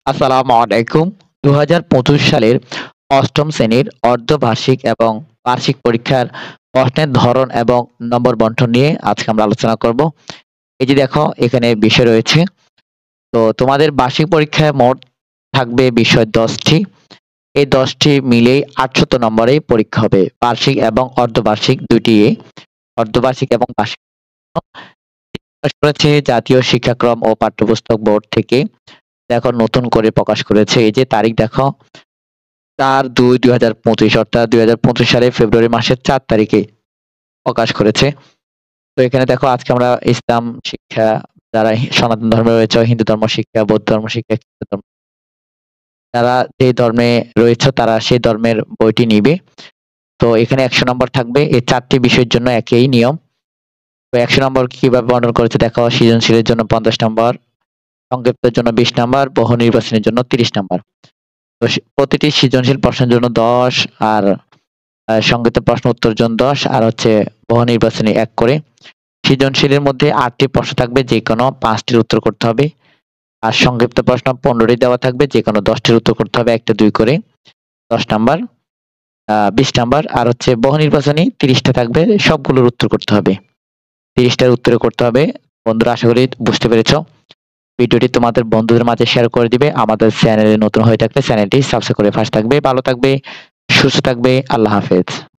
আসসালামু আলাইকুম। ২০২৫ সালের ৮ম শ্রেণীর অর্ধবার্ষিক এবং বার্ষিক পরীক্ষার প্রশ্নের ধরন এবং নম্বর বন্টন নিয়ে আজকে আমরা আলোচনা করব। এই যে দেখো এখানে বিষয় রয়েছে। তো তোমাদের বার্ষিক পরীক্ষায় মোট থাকবে বিষয় ১০ টি। এই ১০ টি মিলেই ৮০০ নম্বরেই পরীক্ষা হবে। বার্ষিক এবং অর্ধবার্ষিক ২ টি অর্ধবার্ষিক এবং বার্ষিক প্রকাশ করেছে জাতীয় শিক্ষাক্রম ও পাঠ্যপুস্তক বোর্ড থেকে। দেখো নতুন করে প্রকাশ করেছে। এই যে তারিখ দেখো ৪-২-২০২৫ অর্থাৎ ২০২৫ সালের ফেব্রুয়ারি মাসের ৪ তারিখে প্রকাশ করেছে। তো এখানে দেখো আজকে আমরা ইসলাম শিক্ষা যারা সনাতন ধর্মে রয়েছে, হিন্দু ধর্ম শিক্ষা, বৌদ্ধ ধর্ম শিক্ষা, খ্রিস্ট ধর্ম যারা যে ধর্মে রয়েছে তারা সেই ধর্মের বইটি নিবে। তো এখানে ১০০ নম্বর থাকবে। এই ৪ টি বিষয়ের জন্য একই নিয়ম। তো ১০০ নম্বর কিভাবে বন্টন করেছে দেখো সৃজনশীলের জন্য ৫০ নম্বর, সংক্ষিপ্তের জন্য ২০ নম্বর, বহু নির্বাচনের জন্য ৩০ নম্বর। তো প্রতিটি সৃজনশীল প্রশ্নের জন্য ১০ আর সংক্ষিপ্ত প্রশ্ন উত্তরের জন্য ১০ আর হচ্ছে বহু নির্বাচনী ১ করে। সৃজনশীলের মধ্যে ৮ টি প্রশ্ন থাকবে, যেকোনো ৫ টির উত্তর করতে হবে। আর সংক্ষিপ্ত প্রশ্ন ১৫ টি দেওয়া থাকবে, যেকোনো ১০ টির উত্তর করতে হবে, ১ টা ২ করে ১০ নাম্বার, ২০ নাম্বার। আর হচ্ছে বহু নির্বাচনী ৩০ টা থাকবে, সবগুলোর উত্তর করতে হবে। ৩০ টার উত্তর করতে হবে। বন্ধুরা আশা করি বুঝতে পেরেছো। ভিডিওটি তোমাদের বন্ধুদের মাঝে শেয়ার করে দিবে। আমাদের চ্যানেলে নতুন হয়ে থাকলে চ্যানেলটি সাবস্ক্রাইব করে পাশে থাকবে। ভালো থাকবে, সুস্থ থাকবে। আল্লাহ হাফেজ।